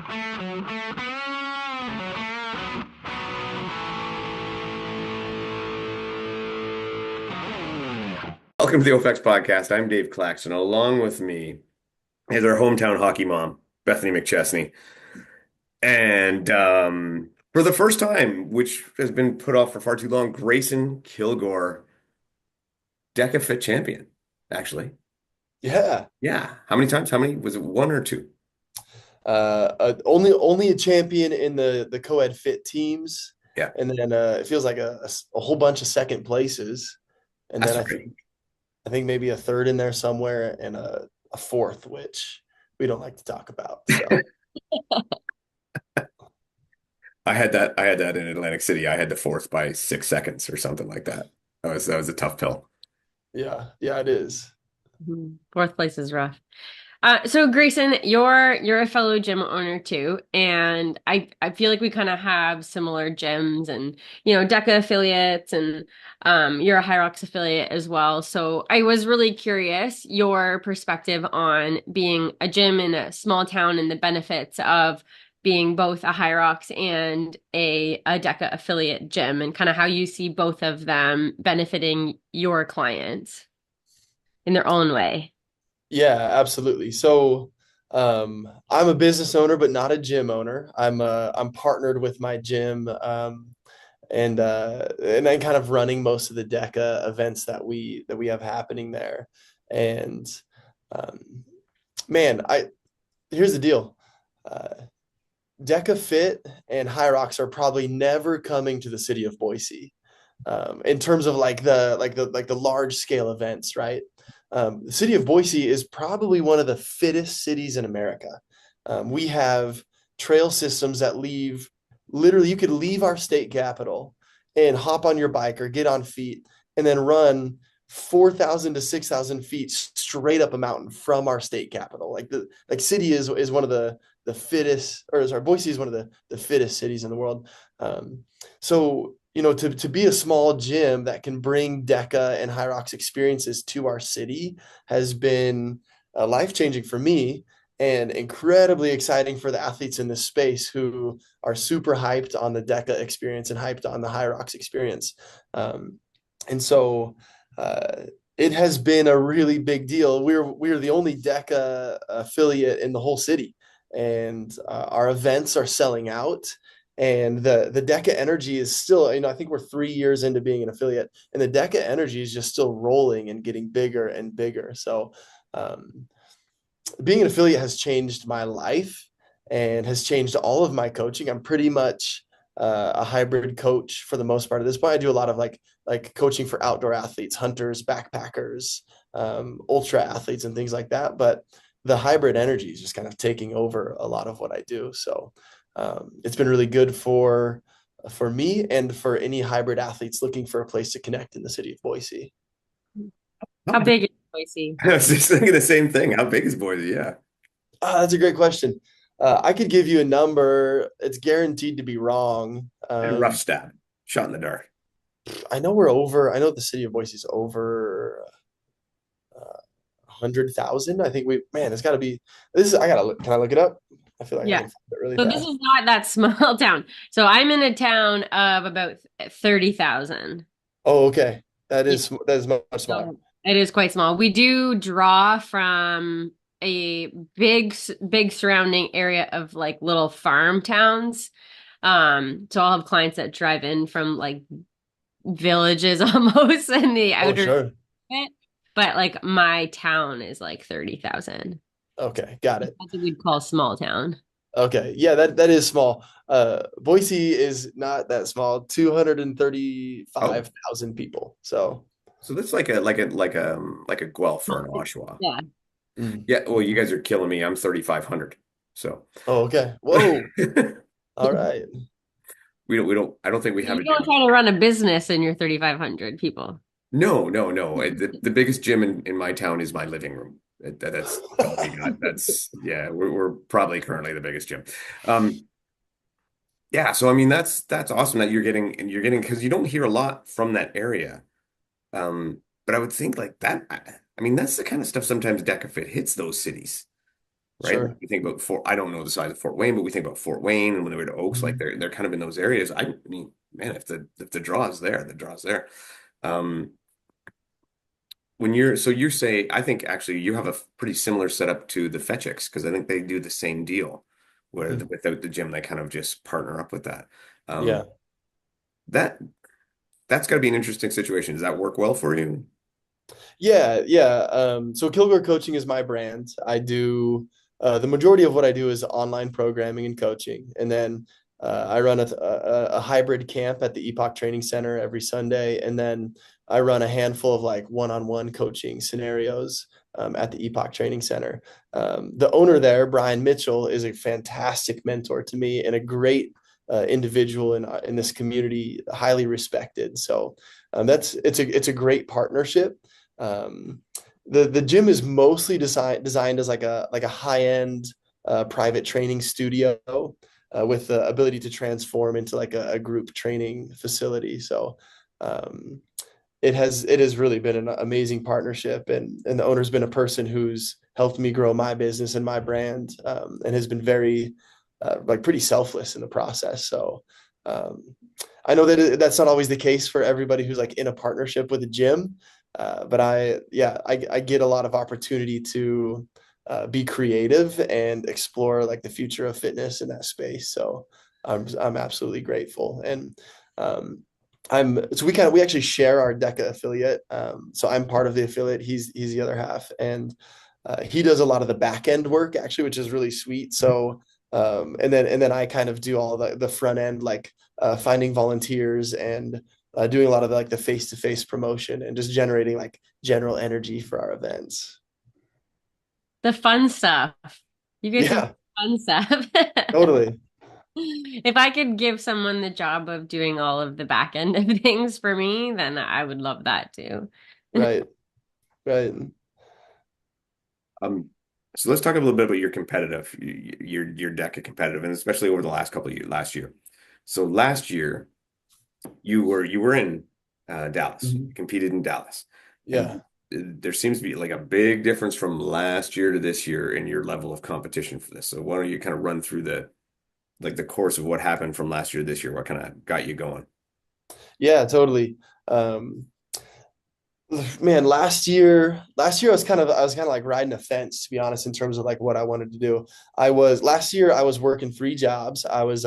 Welcome to the OFX podcast. I'm Dave Claxton. Along with me is our hometown hockey mom, Bethany McChesney. And for the first time, which has been put off for far too long, Greyson Kilgore, Deca Fit champion, actually. Yeah. Yeah. How many times? How many? Was it one or two? Only a champion in the co-ed fit teams, Yeah. and then it feels like a whole bunch of second places, and then That's I right. think I think maybe a third in there somewhere, and a fourth, which we don't like to talk about. So I had that in Atlantic City. I had the fourth by 6 seconds or something like that. That was a tough pill. yeah, yeah, it is. Fourth place is rough. So Grayson, you're a fellow gym owner too, and I feel like we kind of have similar gyms and DECA affiliates, and you're a High Rocks affiliate as well. So I was really curious your perspective on being a gym in a small town and the benefits of being both a High Rocks and a DECA affiliate gym, and kind of how you see both of them benefiting your clients in their own way. Yeah, absolutely. So, I'm a business owner, but not a gym owner. I'm partnered with my gym, and I'm kind of running most of the DECA events that we have happening there. And um, man, I here's the deal. Uh, DECA Fit and High Rocks are probably never coming to the city of Boise, in terms of like the large scale events, right? The city of Boise is probably one of the fittest cities in America. We have trail systems that leave literally, you could leave our state capital and hop on your bike or get on feet and then run 4,000 to 6,000 feet straight up a mountain from our state capital. Like city is one of the fittest, or sorry, Boise is one of the fittest cities in the world. So to be a small gym that can bring DECA and High Rocks experiences to our city has been life-changing for me and incredibly exciting for the athletes in this space who are super hyped on the DECA experience and hyped on the High Rocks experience. And so it has been a really big deal. We're the only DECA affiliate in the whole city, and our events are selling out. And the DECA energy is still, I think we're 3 years into being an affiliate, and the DECA energy is just still rolling and getting bigger and bigger. So um, being an affiliate has changed my life and has changed all of my coaching. I'm pretty much a hybrid coach for the most part at this point. I do a lot of like coaching for outdoor athletes, hunters, backpackers, ultra athletes, and things like that. But the hybrid energy is just kind of taking over a lot of what I do. So it's been really good for me and for any hybrid athletes looking for a place to connect in the city of Boise. How How big? big is Boise? I was just thinking the same thing. How big is Boise? Yeah. That's a great question. I could give you a number. It's guaranteed to be wrong. A rough stab. Shot in the dark. I know we're over. I know the city of Boise is over 100,000. I think man, it's got to be. This is. I gotta look. Can I look it up? I feel like I Yeah. can find it really So this fast. is not that small town. So I'm in a town of about 30,000. Oh, okay. That Yeah. is much smaller. So it is quite small. We do draw from a big surrounding area of like little farm towns. So I'll have clients that drive in from like villages almost in the Oh, outer sure. bit. But like my town is like 30,000. Okay, got it. That's what we'd call small town. Okay, yeah, that is small. Boise is not that small. Oh, 235,000 people. So, so that's like a Guelph or an Oshawa. Yeah. mm. Yeah, well, you guys are killing me. I'm 3,500. So Oh, okay. Whoa. All right. I don't think we have You a don't gym. try to run a business in your 3,500 people. No, no, no. The biggest gym in my town is my living room. That's all we got. Yeah, we're probably currently the biggest gym. Um, yeah, so I mean that's awesome that you're getting because you don't hear a lot from that area. But I would think like that. I mean, that's the kind of stuff sometimes DecaFit hits those cities. right? Like Sure. we think about I don't know the size of Fort Wayne, but we think about Fort Wayne and when they were to Oaks, like Mhm. they're kind of in those areas. I mean, man, if the draw is there, the draw's there. Um, when you say, I think actually you have a pretty similar setup to the Fetchics because I think they do the same deal where Mhm. without the gym, they kind of just partner up with that. Yeah. Um, that that's got to be an interesting situation. Does that work well for you? Yeah, yeah. So Kilgore Coaching is my brand. I do the majority of what I do is online programming and coaching, and then I run a hybrid camp at the Epoch Training Center every Sunday, and then I run a handful of like one-on-one coaching scenarios at the Epoch Training Center. The owner there, Brian Mitchell, is a fantastic mentor to me and a great individual in this community, highly respected. So that's it's a great partnership. um, the gym is mostly designed as like a high end private training studio with the ability to transform into like a group training facility. So um, it has really been an amazing partnership, and the owner's been a person who's helped me grow my business and my brand, and has been very like pretty selfless in the process. So um, I know that that's not always the case for everybody who's like in a partnership with a gym, but I get a lot of opportunity to be creative and explore like the future of fitness in that space. So I'm absolutely grateful. And um, we actually share our DECA affiliate. So I'm part of the affiliate. He's the other half, and he does a lot of the back end work actually, which is really sweet. So and then I kind of do all the front end, like finding volunteers and doing a lot of like the face to face promotion and just generating like general energy for our events. The fun stuff. You get some Yeah, fun stuff. totally. If I could give someone the job of doing all of the back end of things for me, then I would love that too. Right, right. Um, so let's talk a little bit about your competitive, your deck of competitive, and especially over the last couple of years, last year. So last year you were in Dallas, you Mhm. competed in Dallas, and Yeah. there seems to be like a big difference from last year to this year in your level of competition for this. So why don't you kind of run through the course of what happened from last year to this year? What kind of got you going? Yeah, totally. Um, Man, last year I was kind of like riding a fence, to be honest, in terms of like what I wanted to do. Last year I was working three jobs. I was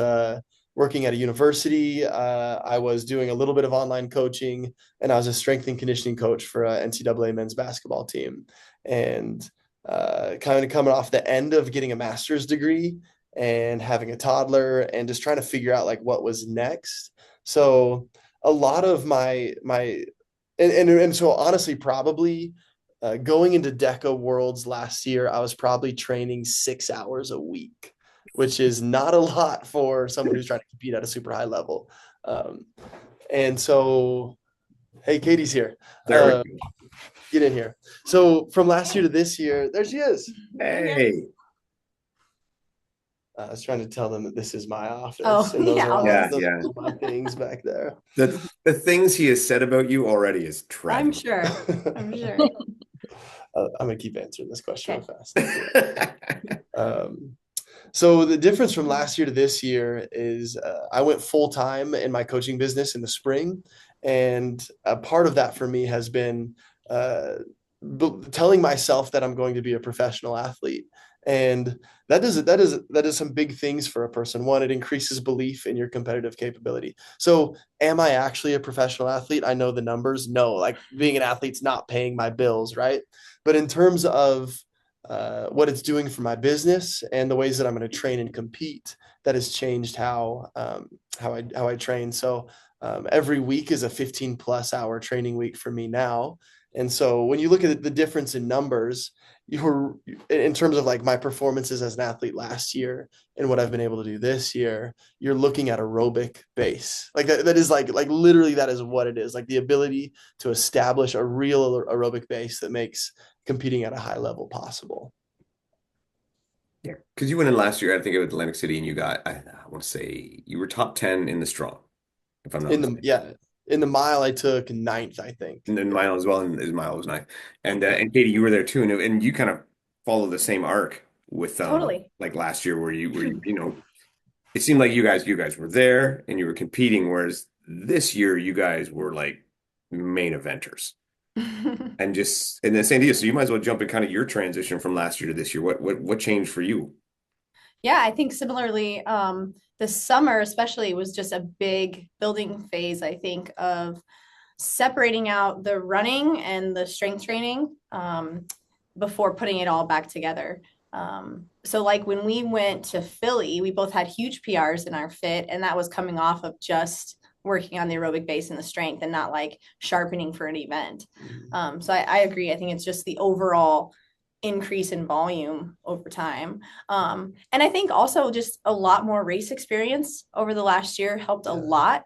working at a university. I was doing a little bit of online coaching, and I was a strength and conditioning coach for a NCAA men's basketball team. And kind of coming off the end of getting a master's degree and having a toddler and just trying to figure out like what was next. So a lot of my and so honestly, probably going into DECA Worlds last year, I was probably training 6 hours a week, which is not a lot for someone who's trying to compete at a super high level. Um, and so, hey, Katie's here. There we Uh, go. get in here. So from last year to this year, there she is. Hey, I was trying to tell them that this is my Oh, office, and yeah, I'll yeah, those yeah. are all my things back there. The things he has said about you already is I'm tragic. sure. I'm sure. I'm gonna keep answering this question real Okay. fast. Um, so the difference from last year to this year is I went full time in my coaching business in the spring, and a part of that for me has been uh, telling myself that I'm going to be a professional athlete, and that is some big things for a person. One, it increases belief in your competitive capability. So, am I actually a professional athlete? I know the numbers. No, like being an athlete's not paying my bills, right? But in terms of what it's doing for my business and the ways that I'm going to train and compete, that has changed how I train. So every week is a 15 plus hour training week for me now. And so when you look at the difference in numbers, you're in terms of like my performances as an athlete last year and what I've been able to do this year, you're looking at aerobic base. Like that is like literally that is what it is. Like the ability to establish a real aerobic base that makes competing at a high level possible. Yeah, because you went in last year, I think, at Atlantic City, and you got, I want to say, you were top 10 in the strong, if I'm not In the mistaken. yeah, in the mile I took ninth, I think. And then Mile as well, and his Mile was ninth. Yeah. And Katie, you were there too, and you kind of follow the same arc with Totally. like last year it seemed like you guys were there and you were competing, whereas this year you guys were like main eventers. And then Sandia, so you might as well jump in kind of your transition from last year to this year. What changed for you? Yeah, I think similarly, the summer especially was just a big building phase, I think, of separating out the running and the strength training before putting it all back together. So like when we went to Philly, we both had huge PRs in our fit, and that was coming off of just working on the aerobic base and the strength and not like sharpening for an event. So I agree. I think it's just the overall increase in volume over time. And I think also just a lot more race experience over the last year helped a lot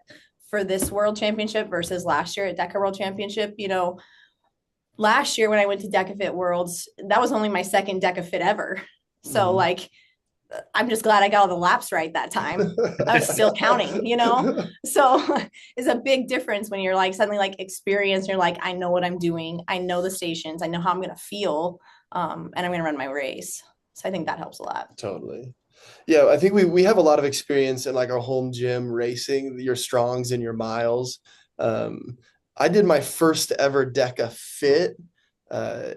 for this world championship versus last year at DECA World Championship. You know, last year when I went to DECA Fit Worlds, that was only my second DECA Fit ever. So like, I'm just glad I got all the laps right that time. I was still counting, you know? So it's a big difference when you're like suddenly like experienced, you're like, I know what I'm doing. I know the stations. I know how I'm going to feel. And I'm going to run my race. So I think that helps a lot. Totally. Yeah, I think we have a lot of experience in like our home gym racing, your strongs and your miles. I did my first ever DECA fit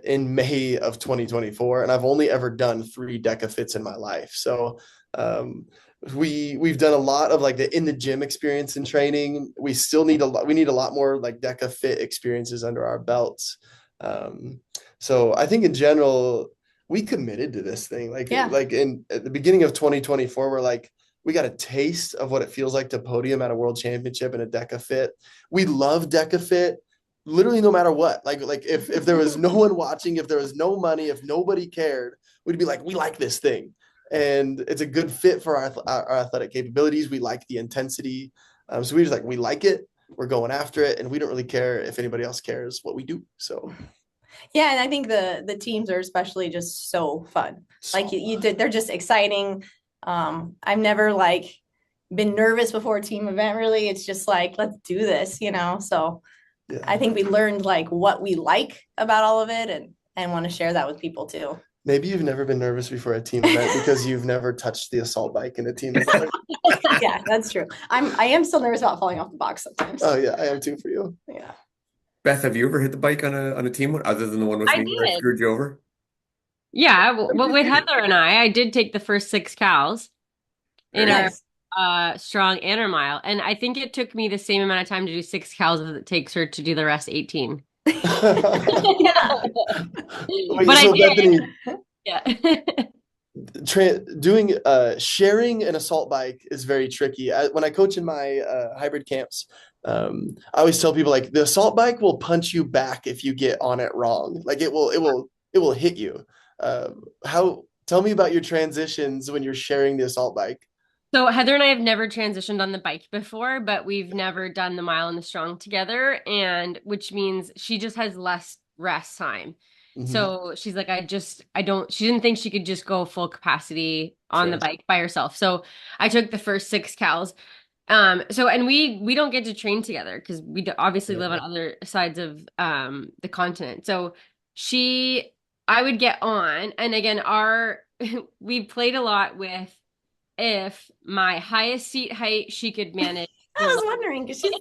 in May of 2024, and I've only ever done 3 DECA fits in my life. So we've done a lot of like the in the gym experience and training. We still need we need a lot more like DECA fit experiences under our belts. So I think in general, we committed to this thing. Like at the beginning of 2024, we're like, we got a taste of what it feels like to podium at a world championship in a DECA fit. We love DECA fit literally no matter what. Like if there was no one watching, if there was no money, if nobody cared, we'd be like, we like this thing. And it's a good fit for our athletic capabilities. We like the intensity. So we just like, we like it. We're going after it. And we don't really care if anybody else cares what we do. So yeah, and I think the teams are especially just so fun. Like you did, they're just exciting. I've never like been nervous before a team event, really. It's just like, let's do this, you know? So yeah. I think we learned like what we like about all of it and want to share that with people too. Maybe you've never been nervous before a team event because you've never touched the assault bike in a team event. Yeah, that's true. I am still nervous about falling off the box sometimes. Oh yeah, I am too for you. Yeah. Beth, have you ever hit the bike on a team one other than the one with me where I screwed you over? Yeah, well, with Heather and I did take the first 6 cows in our strong and our mile, and I think it took me the same amount of time to do 6 cows as it takes her to do the rest 18. Wait, But so I did. Bethany, Yeah. doing sharing an assault bike is very tricky. When I coach in my hybrid camps, I always tell people like the assault bike will punch you back if you get on it wrong. Like it will hit you. Tell me about your transitions when you're sharing the assault bike. So Heather and I have never transitioned on the bike before, but we've never done the mile and the strong together, and which means she just has less rest time. Mm-hmm. So she's like, she didn't think she could just go full capacity on the bike by herself. So I took the first 6 cows. And we don't get to train together because we obviously live on other sides of the continent. So I would get on, and again, we played a lot with if my highest seat height she could manage. I was wondering because she's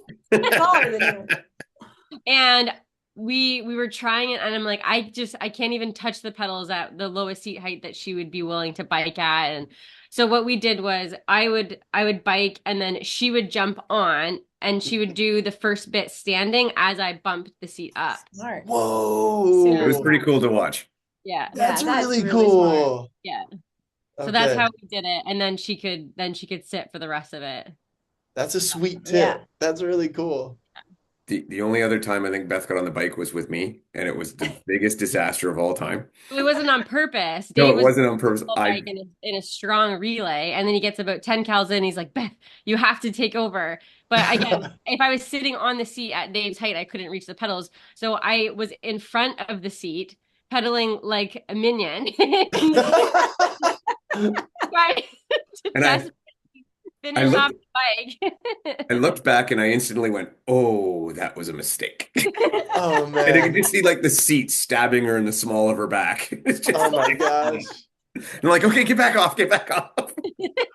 taller than you. And we were trying it, and I'm like, I can't even touch the pedals at the lowest seat height that she would be willing to bike at. And so what we did was I would bike, and then she would jump on, and she would do the first bit standing as I bumped the seat up. Smart. Whoa. It was pretty cool to watch. Yeah. That's really cool. Smart. Yeah. So that's how we did it. And then she could sit for the rest of it. That's a sweet tip. Yeah. That's really cool. The only other time I think Beth got on the bike was with me, and it was the biggest disaster of all time. It wasn't on purpose. No, it wasn't on purpose. In a strong relay, and then he gets about 10 cows in. He's like, Beth, you have to take over. But again, if I was sitting on the seat at Dave's height, I couldn't reach the pedals. So I was in front of the seat, pedaling like a minion. Right. Finish off the bike. I looked back and I instantly went, "Oh, that was a mistake." Oh man! And I could just see like the seat stabbing her in the small of her back. Oh my gosh! I'm like, okay, get back off, get back off.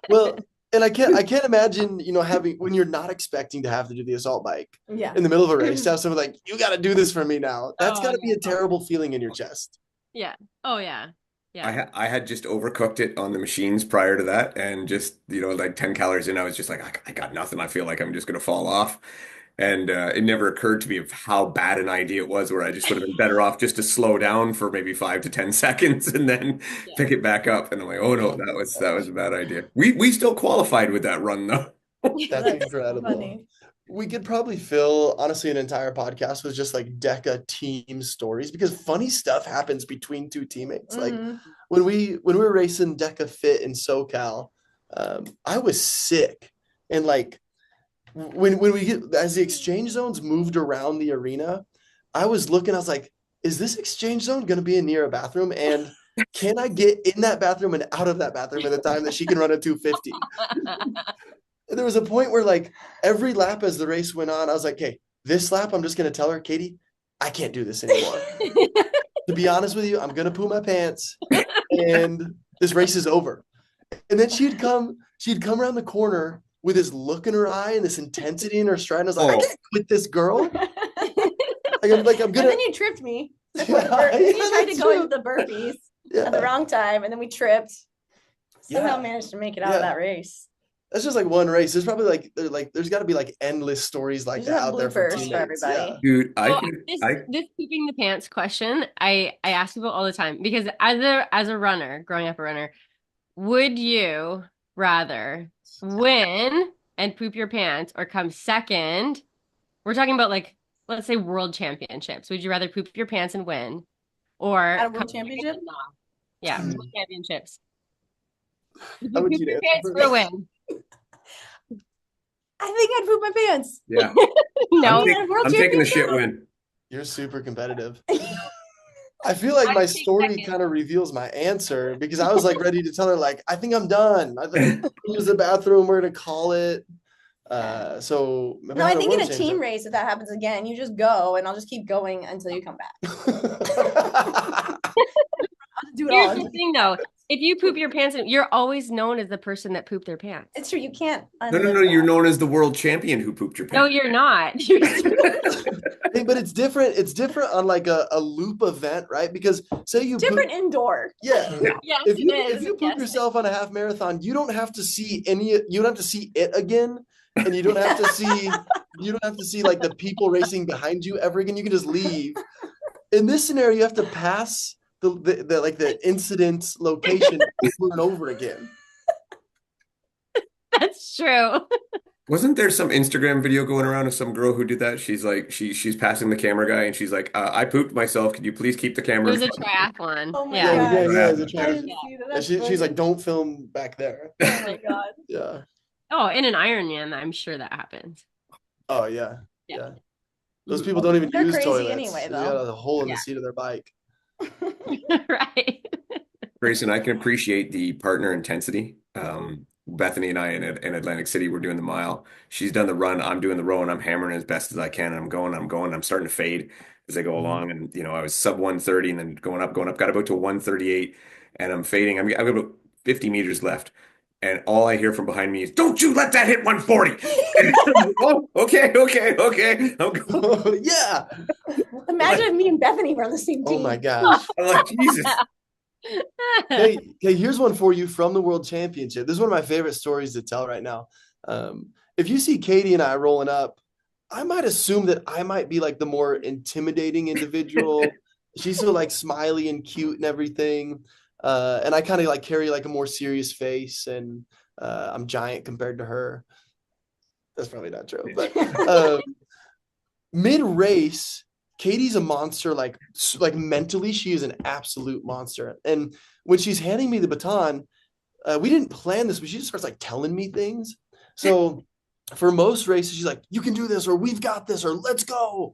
Well, and I can't imagine, having when you're not expecting to have to do the assault bike Yeah. in the middle of a race, to have someone like, you got to do this for me now. That's Oh, got to be yeah. a terrible feeling in your chest. Yeah. Oh yeah. Yeah. I had just overcooked it on the machines prior to that, and just like 10 calories in, I was just like, I got nothing. I feel like I'm just gonna fall off. And it never occurred to me of how bad an idea it was, where I just would have been better off just to slow down for maybe 5 to 10 seconds and then Yeah. pick it back up. And I'm like, oh no, Oh my that was gosh. a bad idea. We still qualified with that run though. That's incredible. Funny. We could probably fill, honestly, an entire podcast with just like DECA team stories, because funny stuff happens between two teammates. Like Mhm. when we were racing DECA Fit in SoCal, I was sick, and like when we get as the exchange zones moved around the arena, I was looking. I was like, is this exchange zone going to be near a bathroom? And can I get in that bathroom and out of that bathroom in the time that she can run a 250? There was a point where like every lap as the race went on, I was like, okay, this lap, I'm just going to tell her, Katie, I can't do this anymore. To be honest with you, I'm going to poo my pants and this race is over. And then she'd come around the corner with this look in her eye and this intensity in her stride. And I was like, I can't quit this girl. I'm And gonna. then you tripped me. Yeah, You tried to that's go true. into the burpees at the Yeah. wrong time, and then we tripped. Somehow Yeah. managed to make it out Yeah. of that race. That's just like one race. There's probably there's got to be like endless stories like You that just have out there for bloopers for teammates. everybody. Yeah. Dude, Well, this pooping the pants question, I ask people all the time, because as a runner, growing up a runner, would you rather win and poop your pants or come second? We're talking about, like, let's say world championships. Would you rather poop your pants and win, or At a come world second championship? and not? Yeah, world championships. Would How you would poop you your answer pants for or me? win? I think I'd poop my pants. yeah, No, At a world I'm taking the championship? shit win. You're super competitive. I feel like I'd my take story second. kind of reveals my answer, because I was like ready to tell her like, I think I'm done. I think use the bathroom. We're gonna call it. So No, I think in a team race, if that happens again, you just go, and I'll just keep going until you come back. I'll do it Here's all. the thing, though. If you poop your pants, you're always known as the person that pooped their pants. It's true. You can't. No, unlive you're that. known as the world champion who pooped your No, pants. you're not. Hey, but it's different. It's different on like a loop event, right? Because say you Different poop, indoor. yeah. Yes, If you it is. if you poop Yes. yourself on a half marathon, you don't have to see it again, and you don't have to see like the people racing behind you ever again. You can just leave. In this scenario, you have to pass the incident location over and over again. That's true. Wasn't there some Instagram video going around of some girl who did that? She's like, she's passing the camera guy, and she's like, I pooped myself. Could you please keep the It camera in was a front? triathlon. Oh my Yeah. God. Yeah. The I trailer. didn't see that. That's She's funny. like, don't film back there. Oh my God. Yeah. Oh, in an Ironman, I'm sure that happens. Oh yeah. Yeah. Yeah. Those people don't even They're use crazy toilets. anyway, They got a hole in Yeah. the seat of their bike. Right. Grayson, I can appreciate the partner intensity. Bethany and I in Atlantic City, we're doing the mile. She's done the run. I'm doing the row, and I'm hammering as best as I can. I'm going. I'm starting to fade as I go along. And I was sub 130, and then going up. Got about to 138, and I'm fading. I've got about 50 meters left, and all I hear from behind me is, "Don't you let that hit 140." Oh, okay. I'm going. Yeah. Imagine if me and Bethany were on the same Oh team. my gosh. I'm like, Jesus. Hey, here's one for you from the World Championship. This is one of my favorite stories to tell right now. If you see Katie and I rolling up, I might assume that I might be like the more intimidating individual. She's so like smiley and cute and everything. And I kind of like carry like a more serious face, and I'm giant compared to her. That's probably not true, but mid-race, Katie's a monster. Like mentally, she is an absolute monster. And when she's handing me the baton, we didn't plan this, but she just starts like telling me things. So for most races, she's like, "You can do this," or "We've got this," or "Let's go."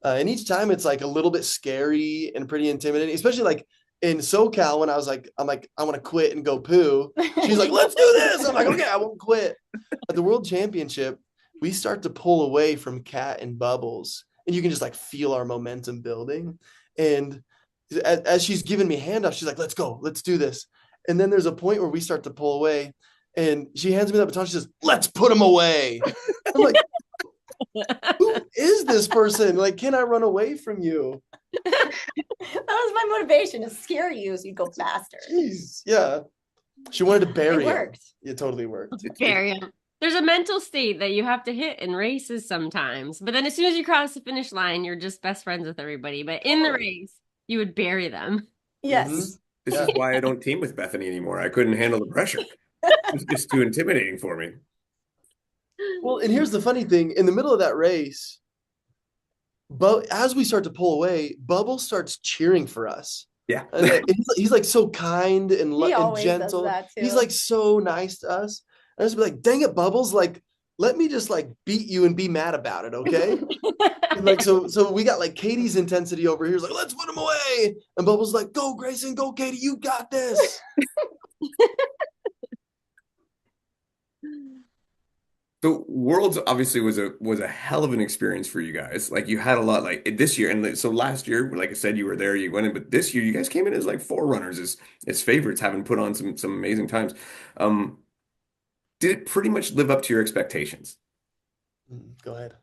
And each time it's like a little bit scary and pretty intimidating, especially like in SoCal when I was like, I want to quit and go poo. She's like, "Let's do this." I'm like, "Okay, I won't quit." At the World Championship, we start to pull away from Kat and Bubbles, and you can just like feel our momentum building. And as she's giving me handoffs, she's like, "Let's go, let's do this." And then there's a point where we start to pull away, and she hands me that baton. She says, "Let's put him away." I'm like, who is this person? Like, can I run away from you? That was my motivation, to scare you so you go faster. Jeez, yeah. She wanted to bury It him. worked. It totally worked. Very. There's a mental state that you have to hit in races sometimes, but then as soon as you cross the finish line, you're just best friends with everybody. But in the race, you would bury them. Yes. This Yeah. is why I don't team with Bethany anymore. I couldn't handle the pressure. It's just too intimidating for me. Well, and here's the funny thing: in the middle of that race, but as we start to pull away, Bubble starts cheering for us. Yeah. And he's like so kind and, He and always does gentle. that too. He's like so nice to us. And I just be like, dang it, Bubbles, like let me just like beat you and be mad about it, okay? And like so we got like Katie's intensity over here. He's like, let's put him away. And Bubbles like, go Greyson, go Katie, you got this. So Worlds obviously was a hell of an experience for you guys. Like you had a lot like this year, and so last year, like I said, you were there, you went in, but this year you guys came in as like forerunners, as favorites, having put on some amazing times. Um, did it pretty much live up to your expectations? Go ahead.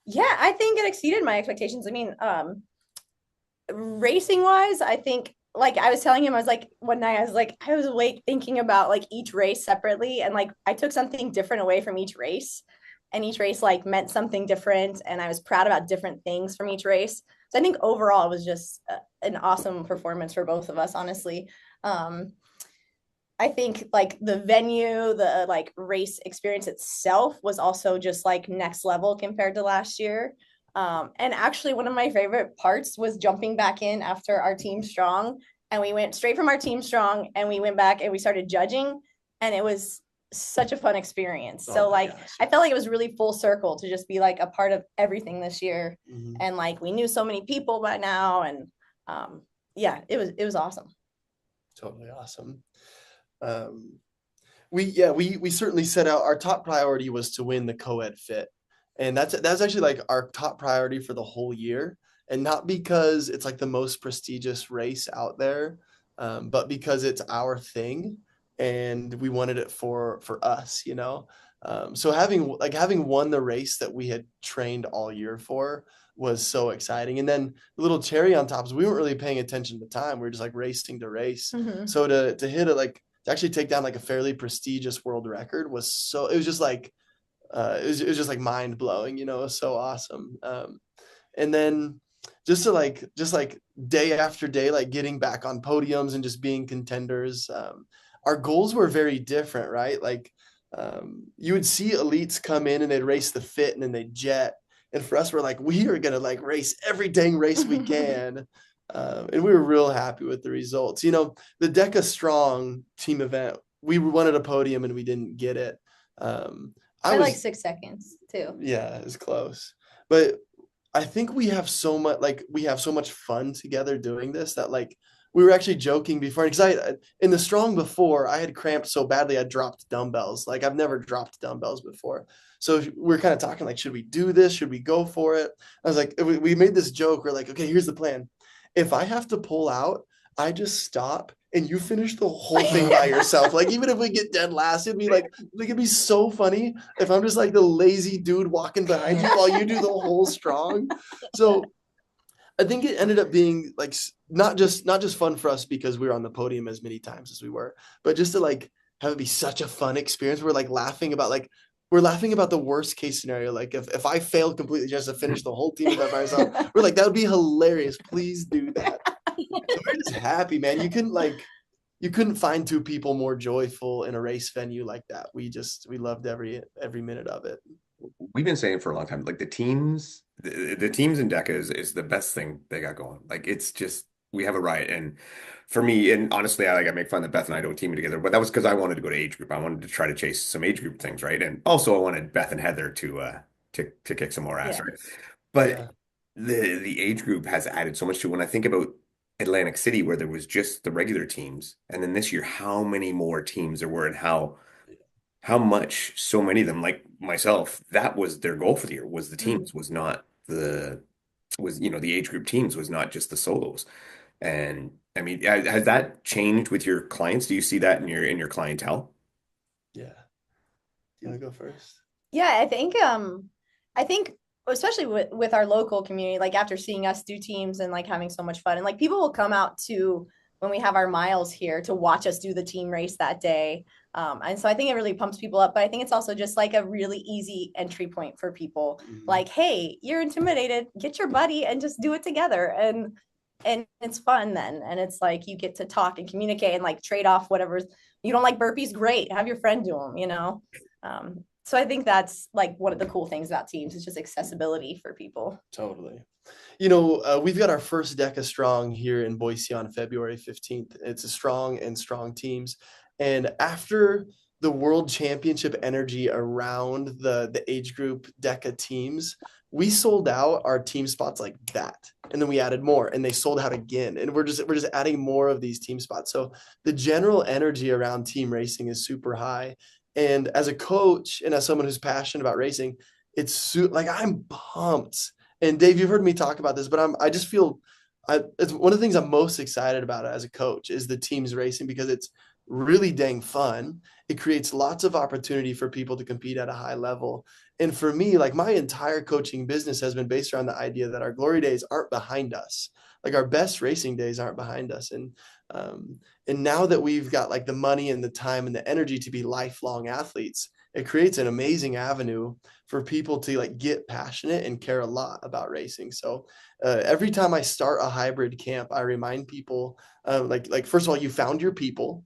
Yeah, I think it exceeded my expectations. I mean, racing wise, I think, like I was telling him, I was like, one night I was like, I was awake thinking about like each race separately, and like I took something different away from each race, and each race like meant something different, and I was proud about different things from each race. So I think overall it was just an awesome performance for both of us, honestly. I think like the venue, the like race experience itself was also just like next level compared to last year. And actually, one of my favorite parts was jumping back in after our team strong. And we went straight from our team strong and we went back and we started judging. And it was such a fun experience. So, like, gosh. I felt like it was really full circle to just be like a part of everything this year. Mhm. And like, we knew so many people by now. And yeah, it was awesome. Totally awesome. We certainly set out, our top priority was to win the co-ed fit. And that's actually like our top priority for the whole year. And not because it's like the most prestigious race out there, but because it's our thing and we wanted it for us, you know. So having won the race that we had trained all year for was so exciting. And then the little cherry on top is we weren't really paying attention at the time. We were just like racing to race. Mhm. So to hit it, like to actually take down like a fairly prestigious world record was so, it was just like it was just like mind blowing, you know. It was so awesome. And then just like day after day, like getting back on podiums and just being contenders. Our goals were very different, right? Like you would see elites come in and they'd race the fit and then they'd jet. And for us, we're like, we are gonna like race every dang race we can. And we were real happy with the results. You know, the DECA Strong team event, we wanted a podium and we didn't get it. I like 6 seconds too. Yeah, it's close. But I think we have so much fun together doing this that like we were actually joking before, because I in the strong before I had cramped so badly I dropped dumbbells. Like I've never dropped dumbbells before. So we're kind of talking like, should we do this? Should we go for it? I was like, we made this joke. We're like, okay, here's the plan. If I have to pull out, I just stop and you finish the whole thing by yourself. Like even if we get dead last, it'd be so funny if I'm just like the lazy dude walking behind you while you do the whole strong. So I think it ended up being like not just fun for us because we were on the podium as many times as we were, but just to like have it be such a fun experience. We're laughing about the worst case scenario. Like if I failed completely just to finish the whole team by myself, we're like, that would be hilarious. Please do that. So we're just happy, man. You couldn't find two people more joyful in a race venue like that. We loved every minute of it. We've been saying for a long time, like the teams in DECA is the best thing they got going. Like it's just we have a riot. And for me, and honestly, I make fun that Beth and I don't team together, but that was because I wanted to go to age group. I wanted to try to chase some age group things, right? And also I wanted Beth and Heather to kick some more ass, Yeah. right? But Yeah. the age group has added so much to when I think about Atlantic City, where there was just the regular teams, and then this year, how many more teams there were, and how much so many of them, like myself, that was their goal for the year, was the teams, was not the was the age group teams, was not just the solos. And I mean, has that changed with your clients? Do you see that in your clientele? Yeah. Do you want to go first? Yeah, I think especially with our local community, like after seeing us do teams and like having so much fun, and like people will come out to when we have our miles here to watch us do the team race that day. And so I think it really pumps people up, but I think it's also just like a really easy entry point for people. Mhm. Like, hey, you're intimidated, get your buddy and just do it together. And it's fun then. And it's like you get to talk and communicate and like trade off whatever you don't like burpees, great. Have your friend do them, you know? So I think that's like one of the cool things about teams is just accessibility for people. Totally. We've got our first DECA Strong here in Boise on February 15th. It's a strong teams. And after the World Championship energy around the age group DECA teams, we sold out our team spots like that. And then we added more and they sold out again. And we're just adding more of these team spots. So the general energy around team racing is super high. And as a coach and as someone who's passionate about racing, like I'm pumped. And Dave, you've heard me talk about this, but I just feel it's one of the things I'm most excited about as a coach is the teams racing because it's really dang fun. It creates lots of opportunity for people to compete at a high level. And for me, like my entire coaching business has been based around the idea that our glory days aren't behind us. Like our best racing days aren't behind us. And now that we've got like the money and the time and the energy to be lifelong athletes, it creates an amazing avenue for people to like get passionate and care a lot about racing. So every time I start a hybrid camp, I remind people like first of all, you found your people.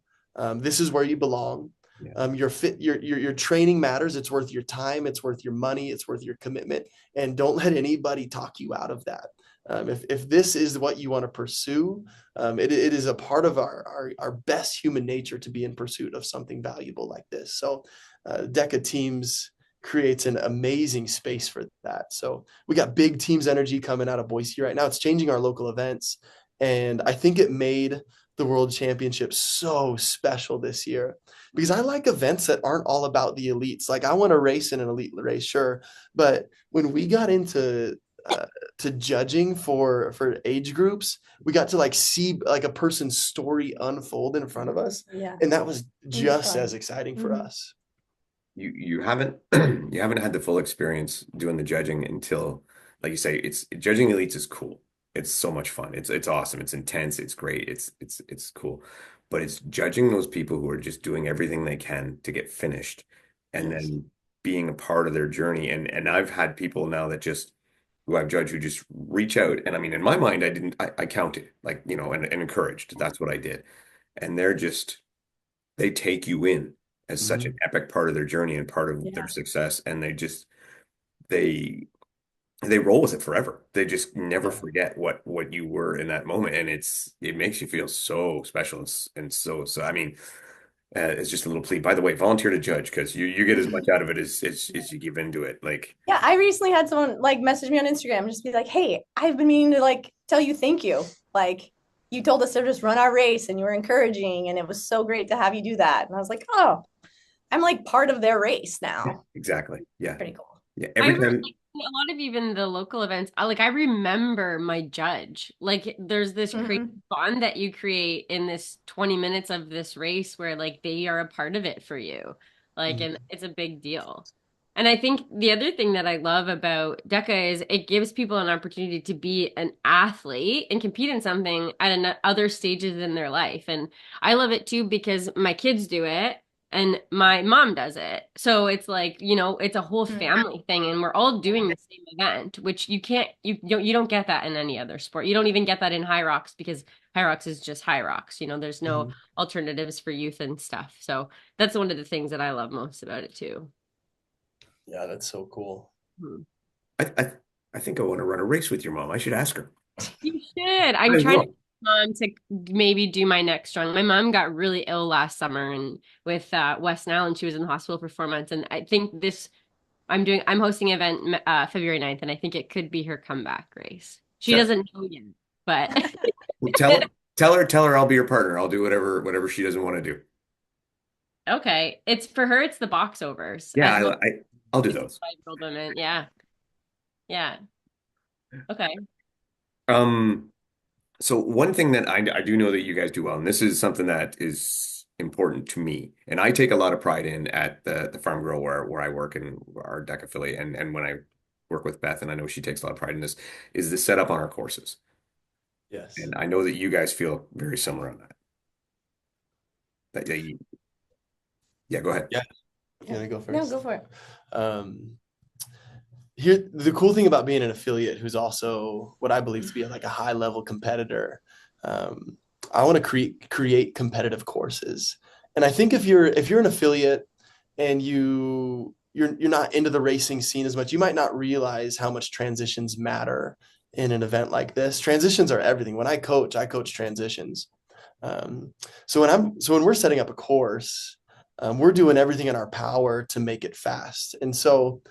This is where you belong. Yeah. Your fit, your training matters. It's worth your time. It's worth your money. It's worth your commitment. And don't let anybody talk you out of that. If this is what you want to pursue, it is a part of our best human nature to be in pursuit of something valuable like this. So DECA teams creates an amazing space for that. So we got big teams energy coming out of Boise right now. It's changing our local events. And I think it made the World Championship so special this year because I like events that aren't all about the elites. Like I want to race in an elite race, sure. But when we got into to judging for age groups, we got to like see like a person's story unfold in front of us. Yeah. And that was just fun. as exciting for Mhm. us. You haven't you haven't had the full experience doing the judging until, like you say, it's judging elites is cool. It's so much fun. It's awesome. It's intense. It's great. It's cool. But it's judging those people who are just doing everything they can to get finished and Yes. then being a part of their journey. And I've had people now that just who I've judged who just reach out. And I mean, in my mind, I counted like, and encouraged. That's what I did. And they take you in as such an Mhm. epic part of their journey and part of their Yeah. success, and they they roll with it forever. They just never Yeah. forget what you were in that moment, and it makes you feel so special and so. I mean, it's just a little plea. By the way, volunteer to judge because you get as much out of it as you give into it. Like, Yeah, I recently had someone like message me on Instagram, just be like, "Hey, I've been meaning to like tell you thank you. Like, you told us to just run our race, and you were encouraging, and it was so great to have you do that." And I was like, "Oh, I'm like part of their race now. exactly, yeah, Pretty cool." yeah. I Every time, like a lot of even the local events. I remember my judge. Like there's this crazy Mhm. bond that you create in this 20 minutes of this race where like they are a part of it for you. Like, and Mhm. it's a big deal. And I think the other thing that I love about DECA is it gives people an opportunity to be an athlete and compete in something at other stages in their life. And I love it too because my kids do it and my mom does it. So it's like, it's a whole Mhm. family thing and we're all doing the same event, which you don't get that in any other sport. You don't even get that in high rocks because high rocks is just high rocks. There's no Mhm. alternatives for youth and stuff. So that's one of the things that I love most about it too. Yeah, that's so cool. Hmm. I, I I think I want to run a race with your mom. I should ask her. You should. I'm I trying to get will. my mom to maybe do my next run. My mom got really ill last summer and with West Nile and she was in the hospital for 4 months. And I think I'm hosting an event February 9th, and I think it could be her comeback race. She Tell, doesn't know yet, but tell her I'll be your partner. I'll do whatever she doesn't want to do. okay. It's for her, it's the box overs Yeah, as well I'll do as those. 5-year-old women. Yeah. Yeah. Okay. Um, So one thing that I do know that you guys do well, and this is something that is important to me, and I take a lot of pride in at the Farm Girl where I work and our deck affiliate, and when I work with Beth, and I know she takes a lot of pride in this, is the setup on our courses. Yes. And I know that you guys feel very similar on that. Yeah, go ahead. Yeah. You want to go No, first? go for it. Um, Here, the cool thing about being an affiliate who's also what I believe to be like a high level competitor, um, I want to create competitive courses. And I think if you're an affiliate and you're not into the racing scene as much, you might not realize how much transitions matter in an event like this. Transitions are everything. When I coach transitions. Um, so when we're setting up a course, we're doing everything in our power to make it fast. And so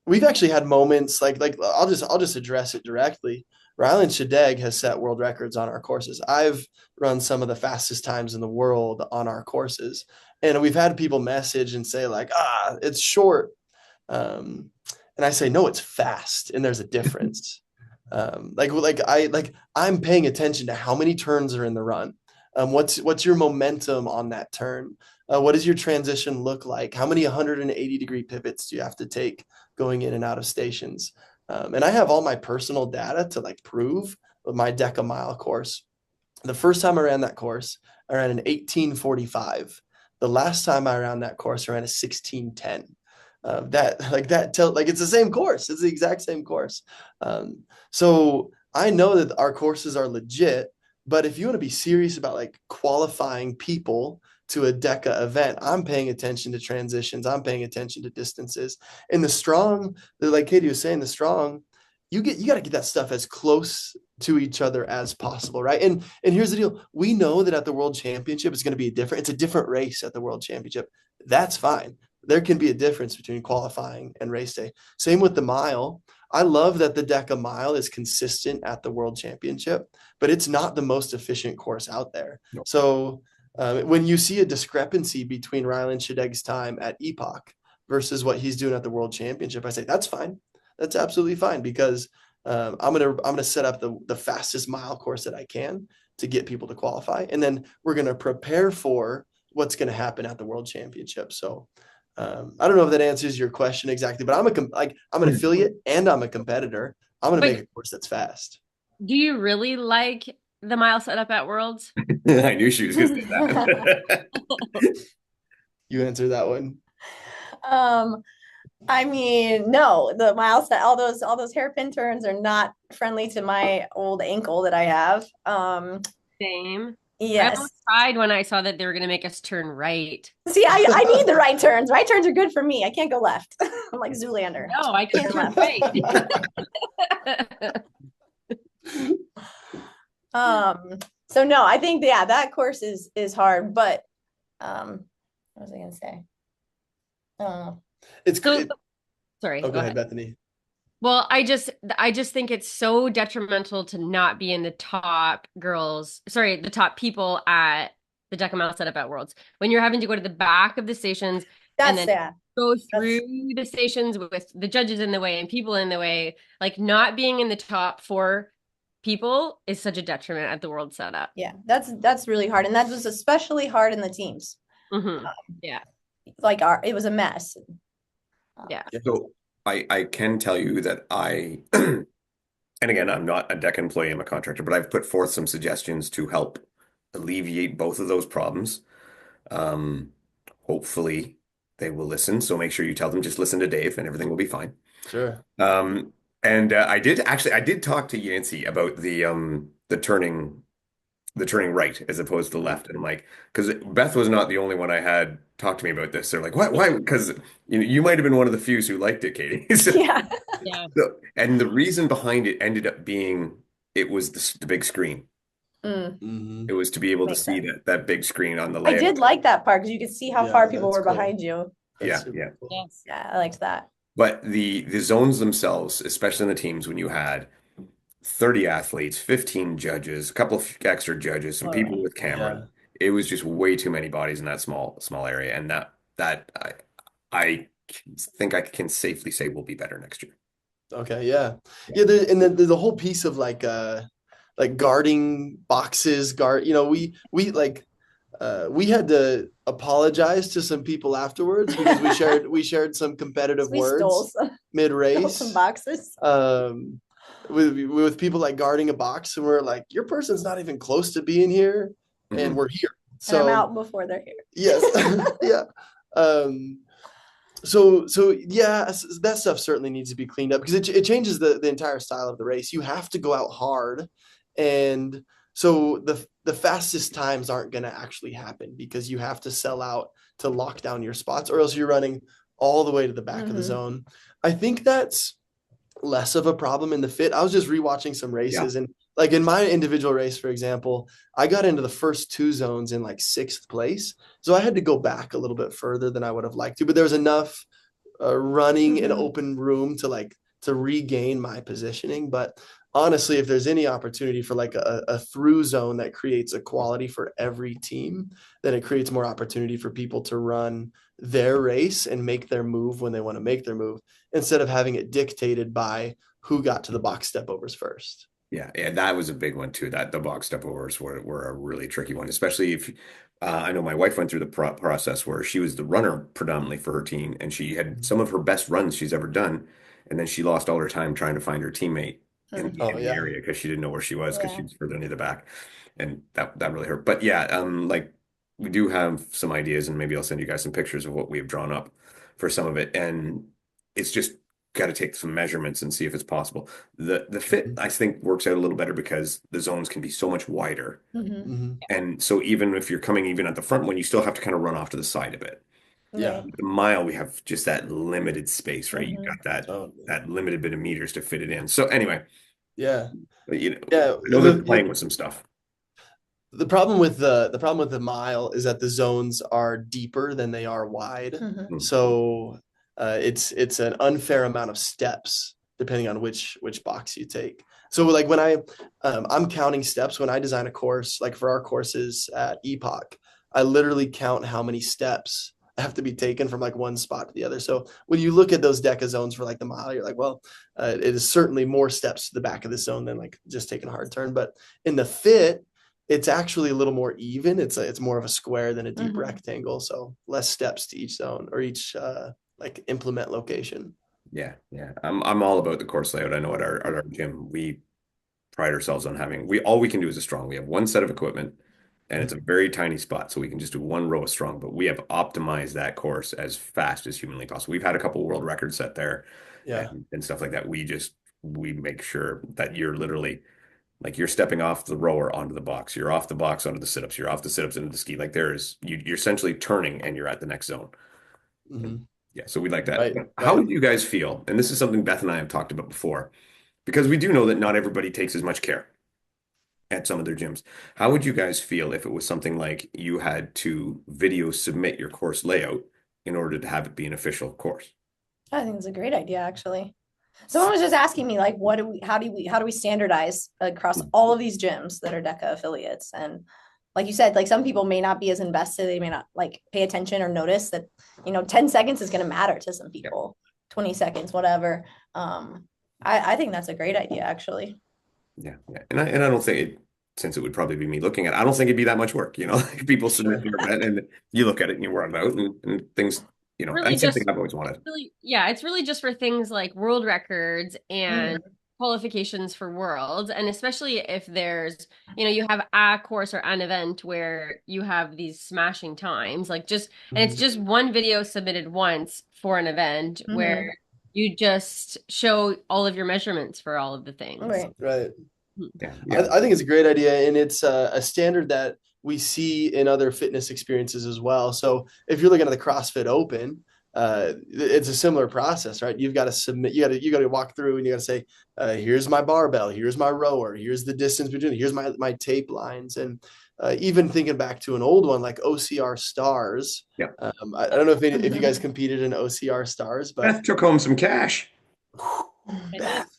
we've actually had moments like I'll just address it directly. Rylan Shadeg has set world records on our courses. I've run some of the fastest times in the world on our courses, and we've had people message and say like, it's short, and I say no, it's fast, and there's a difference. I'm paying attention to how many turns are in the run. What's your momentum on that turn? What does your transition look like? How many 180-degree pivots do you have to take going in and out of stations? And I have all my personal data to like prove my Deca mile course. The first time I ran that course, I ran an 18:45. The last time I ran that course, I ran a 16:10. It's the same course. It's the exact same course. So I know that our courses are legit, but if you want to be serious about like qualifying people to a DECA event, I'm paying attention to transitions. I'm paying attention to distances. And the strong, like Katie was saying, the strong, you got to get that stuff as close to each other as possible, right? And here's the deal: we know that at the World Championship, it's a different race at the World Championship. That's fine. There can be a difference between qualifying and race day. Same with the mile. I love that the DECA mile is consistent at the World Championship, but it's not the most efficient course out there. No. So when you see a discrepancy between Rylan Shadeg's time at Epoch versus what he's doing at the World Championship, I say that's fine. That's absolutely fine because I'm gonna set up the fastest mile course that I can to get people to qualify, and then we're gonna prepare for what's gonna happen at the World Championship. So I don't know if that answers your question exactly, but I'm an affiliate and I'm a competitor. I'm gonna make But a course that's fast. do you really like the mile setup at Worlds? I knew she was going to say that. You answer that one. I mean, no, the milestone, all those hairpin turns are not friendly to my old ankle that I have. Same. I Yes. almost cried when I saw that they were going to make us turn right. See, I need the right turns. Right turns are good for me. I can't go left. I'm like Zoolander. No, I can't turn Left. right. So no, I think that course is hard, but what was I gonna say? It's So, it, sorry, oh, go go ahead, ahead. Bethany. Well, I just think it's so detrimental to not be in the top the top people at the Deca Mile setup at Worlds. When you're having to go to the back of the stations and That's then that. go That's through the stations with the judges in the way and people in the way, like not being in the top four people is such a detriment at the World setup. yeah, that's really hard. And that was especially hard in the teams. Yeah. Like it was a mess. Yeah. So I can tell you that and again, I'm not a deck employee, I'm a contractor, but I've put forth some suggestions to help alleviate both of those problems. Um, Hopefully they will listen. So make sure you tell them just listen to Dave and everything will be fine. Sure. And I did talk to Yancey about the turning right as opposed to left. And I'm like, because Beth was not the only one I had talked to me about this. They're like, what? Why? Because you might have been one of the few who liked it, Katie. Yeah. Yeah. And the reason behind it ended up being it was the big screen. Mm, Mm-hmm. It was to be able to makes see sense. that big screen on the I did layout. like that part because you could see how Yeah, far people that's were cool. behind you. That's Yeah, super yeah. cool. Yes. Yeah, I liked that. But the zones themselves, especially in the teams, when you had 30 athletes, 15 judges, a couple of extra judges, some All people right. with cameras. Yeah. It was just way too many bodies in that small area, and that I think I can safely say will be better next year. Okay. Yeah. Yeah. Yeah. And then the whole piece of like like guarding boxes, we had to apologize to some people afterwards because we shared some competitive We stole words some mid-race boxes. with people like guarding a box, and we're like, your person's not even close to being here, and we're here. And I'm So out before they're here. yes, yeah. So yeah, that stuff certainly needs to be cleaned up because it changes the entire style of the race. You have to go out hard, and so the fastest times aren't going to actually happen because you have to sell out to lock down your spots, or else you're running all the way to the back of the zone. I think that's less of a problem in the fit. I was just rewatching some races, and like in my individual race, for example, I got into the first two zones in like 6th place. So I had to go back a little bit further than I would have liked to, but there was enough running and open room to regain my positioning. But honestly, if there's any opportunity for like a through zone that creates equality for every team, then it creates more opportunity for people to run their race and make their move when they want to make their move, instead of having it dictated by who got to the box step overs first. Yeah, that was a big one too. That the box step overs were a really tricky one, especially if I know my wife went through the process where she was the runner predominantly for her team, and she had some of her best runs she's ever done, and then she lost all her time trying to find her teammate in the area because she didn't know where she was because she was further near the back, and that really hurt. But yeah, like we do have some ideas, and maybe I'll send you guys some pictures of what we have drawn up for some of it, and it's just got to take some measurements and see if it's possible. The fit, I think, works out a little better because the zones can be so much wider. And so even if you're coming even at the front one, you still have to kind of run off to the side a bit. Yeah. The mile, we have just that limited space, right? You've got that limited bit of meters to fit it in. So anyway, yeah, I know they're playing with some stuff. The problem with the mile is that the zones are deeper than they are wide. So it's an unfair amount of steps depending on which box you take. So like when I'm counting steps when I design a course, like for our courses at Epoch, I literally count how many steps have to be taken from like one spot to the other. So when you look at those deca zones for like the mile, you're like, well, it is certainly more steps to the back of the zone than like just taking a hard turn. But in the fit, it's actually a little more even. It's more of a square than a deep rectangle. So less steps to each zone or each like implement location. Yeah. I'm all about the course layout. I know at our gym, we pride ourselves on having all we can do is a strong. We have one set of equipment and it's a very tiny spot, so we can just do one row of strong, but we have optimized that course as fast as humanly possible. We've had a couple world records set there and stuff like that. We make sure that you're literally like you're stepping off the rower onto the box. You're off the box onto the sit-ups. You're off the sit-ups into the ski. Like you're essentially turning and you're at the next zone. Yeah, so we like that. Right. How would you guys feel? And this is something Beth and I have talked about before, because we do know that not everybody takes as much care at some of their gyms. How would you guys feel if it was something like you had to video submit your course layout in order to have it be an official course? I think it's a great idea, actually. Someone was just asking me, like, how do we standardize across all of these gyms that are DECA affiliates? And like you said, like some people may not be as invested, they may not like pay attention or notice that, 10 seconds is going to matter to some people, 20 seconds, whatever. I think that's a great idea, actually. Yeah. And I don't think since it would probably be me looking at it, I don't think it'd be that much work, like people submit their event and you look at it and you run it out and things, really that's something I've always wanted. It's really just for things like world records and qualifications for worlds. And especially if there's, you have a course or an event where you have these smashing times, like and it's just one video submitted once for an event where you just show all of your measurements for all of the things. Right. Yeah. I think it's a great idea, and it's a standard that we see in other fitness experiences as well. So if you're looking at the CrossFit Open, it's a similar process, right? You've got to submit, you got to walk through and you got to say, here's my barbell, here's my rower, here's the distance between, here's my tape lines. And even thinking back to an old one like OCR Stars. I don't know if you guys competed in OCR Stars, but Beth took home some cash. Beth.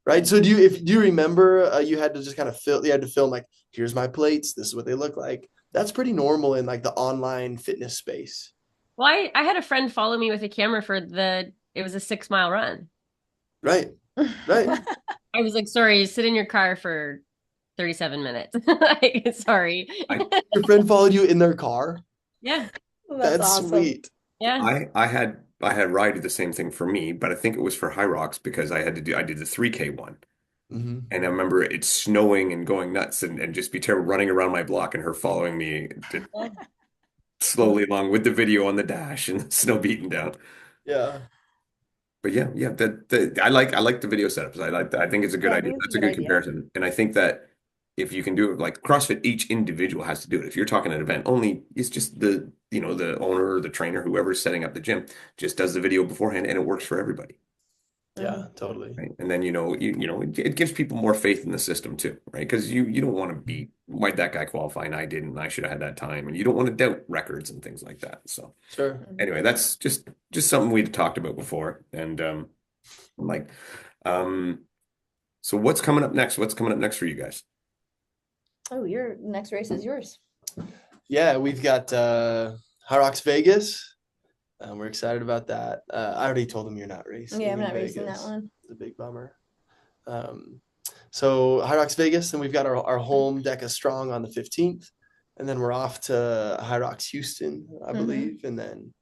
Right. So do you remember you had to just kind of film like, here's my plates, this is what they look like. That's pretty normal in like the online fitness space. Well, I had a friend follow me with a camera for it was a 6 mile run. Right. I was like, sorry, sit in your car for 37 minutes. Like, sorry. I Your friend followed you in their car? Yeah. That's That's awesome. sweet. Yeah. I had Rye do the same thing for me, but I think it was for High Rocks because I did the 3K one. Hmm. And I remember it snowing and going nuts and just be terrible running around my block and her following me slowly along with the video on the dash and the snow beating down. Yeah. But yeah, I like the video setups. I think it's a good Yeah, I idea. think it's a That's a good good idea. comparison. And I think that if you can do it like CrossFit, each individual has to do it. If you're talking an event, only it's just the owner or the trainer, whoever's setting up the gym, just does the video beforehand and it works for everybody. Yeah, totally. Right. And then it gives people more faith in the system too, right? Because you don't want to beat why'd that guy qualify and I didn't, and I should have had that time. And you don't want to doubt records and things like that. So Sure. anyway, that's just something we'd talked about before. And I'm like, um, so what's coming up next? What's coming up next for you guys? Oh, your next race is yours. Yeah, we've got High Rocks Vegas. We're excited about that. I already told them you're not racing. Yeah, I'm in not racing that Vegas. one. It's a big bummer. So High Rocks Vegas, and we've got our home DECA Strong on the 15th, and then we're off to High Rocks Houston, I believe, and then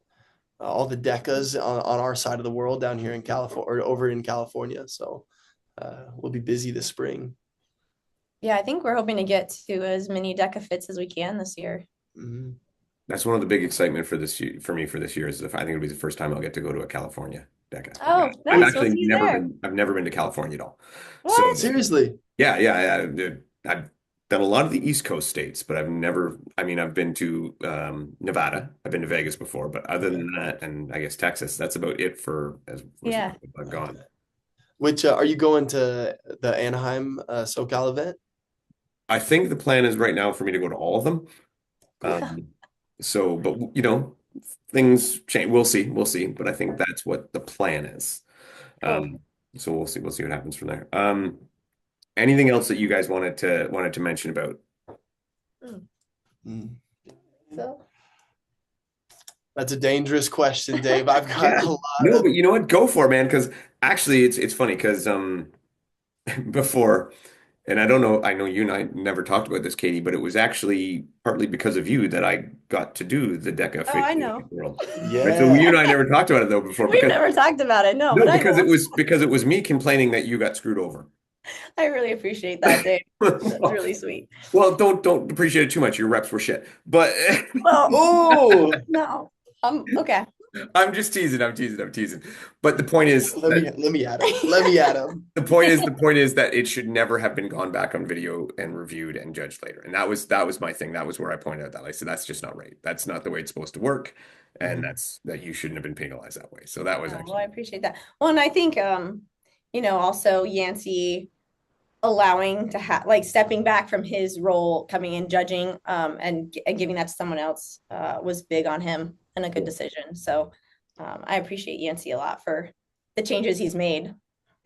all the DECAs on our side of the world down here in California or over in California. So we'll be busy this spring. Yeah, I think we're hoping to get to as many DECA fits as we can this year. Mm-hmm. That's one of the big excitement for this year, for me for this year is I think it'll be the first time I'll get to go to a California DECA. Oh, I've nice. actually We'll see you never there. been I've never been to California at all. So What? Seriously? yeah. I've done a lot of the East Coast states, but I've been to Nevada. I've been to Vegas before, but other than that, and I guess Texas, that's about it for as Yeah. I've gone. Which are you going to the Anaheim SoCal event? I think the plan is right now for me to go to all of them. But things change. We'll see. But I think that's what the plan is. Cool. So we'll see. We'll see what happens from there. Anything else that you guys wanted to mention about? So That's a dangerous question, Dave. I've got Yeah. a lot No, of but you know what? Go for it, man. Because actually, it's funny because before, and I don't know. I know you and I never talked about this, Katie, but it was actually partly because of you that I got to do the DECA Oh, I Figure know. World. Right? yeah. So you and I never talked about it though before We've because never talked about it. No, no, but I because know. it was me complaining that you got screwed over. I really appreciate that, Dave. That's really sweet. Well, don't appreciate it too much. Your reps were shit. But Well, Oh, no. Okay. I'm just teasing. I'm teasing. But the point is let me add him. Let me add him. the point is that it should never have been gone back on video and reviewed and judged later. And that was my thing. That was where I pointed out that I said that's just not right. That's not the way it's supposed to work. And that you shouldn't have been penalized that way. So that was Well, I appreciate that. Well, and I think also Yancey allowing to have like stepping back from his role, coming in judging, and giving that to someone else was big on him and a good decision. So I appreciate Yancey a lot for the changes he's made.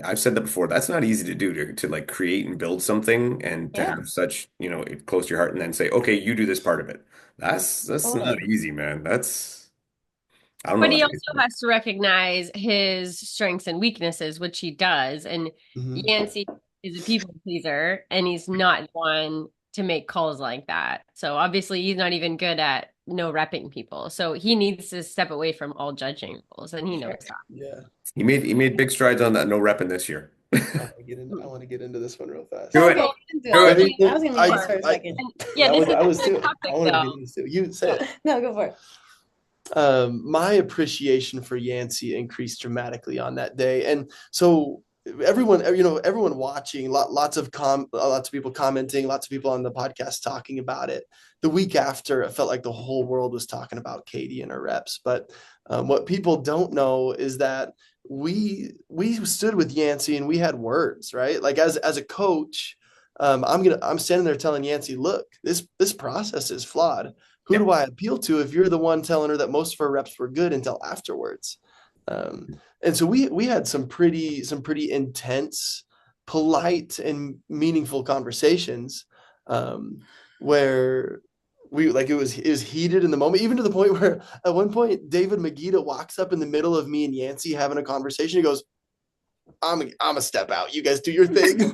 I've said that before. That's not easy to do to like create and build something and to Yeah. have such, it close to your heart and then say, okay, you do this part of it. That's not Totally. easy, man. I don't But know. he also has to recognize his strengths and weaknesses, which he does. And Yancey is a people pleaser, and he's not the one to make calls like that. So obviously, he's not even good at no repping people. So he needs to step away from all judging roles, and he knows that. Yeah. He made big strides on that no repping this year. I want to get into this one real fast. Do it. Okay. Do it. I was gonna be nice for a second. Yeah, this is I was a too. topic, I want to though. get into this too. You say it. No, go for it. My appreciation for Yancey increased dramatically on that day, and so everyone watching, lots of people commenting, lots of people on the podcast talking about it. The week after, it felt like the whole world was talking about Katie and her reps. But what people don't know is that we stood with Yancey and we had words, right? Like as a coach, I'm standing there telling Yancey, look, this process is flawed. Who do I appeal to if you're the one telling her that most of her reps were good until afterwards? And so we had some pretty intense, polite, and meaningful conversations where it was heated in the moment, even to the point where at one point David Magida walks up in the middle of me and Yancey having a conversation. He goes, I'm a step out. You guys do your thing.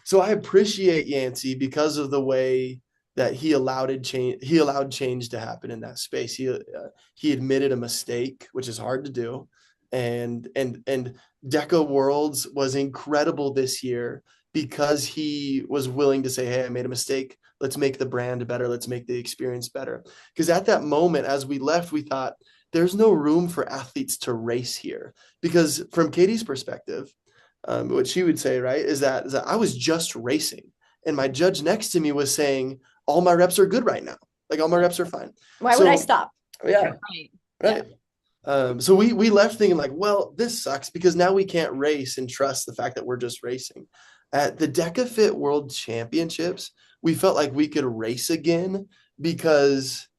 So I appreciate Yancey because of the way that he allowed change. He allowed change to happen in that space. He admitted a mistake, which is hard to do, and Deca Worlds was incredible this year because he was willing to say, "Hey, I made a mistake. Let's make the brand better. Let's make the experience better." Because at that moment, as we left, we thought there's no room for athletes to race here. Because from Katie's perspective, what she would say, right, is that I was just racing, and my judge next to me was saying, all my reps are good right now. Like all my reps are fine. Why would I stop? Yeah. Right. So we left thinking like, well, this sucks because now we can't race and trust the fact that we're just racing. At the DecaFit World Championships, we felt like we could race again because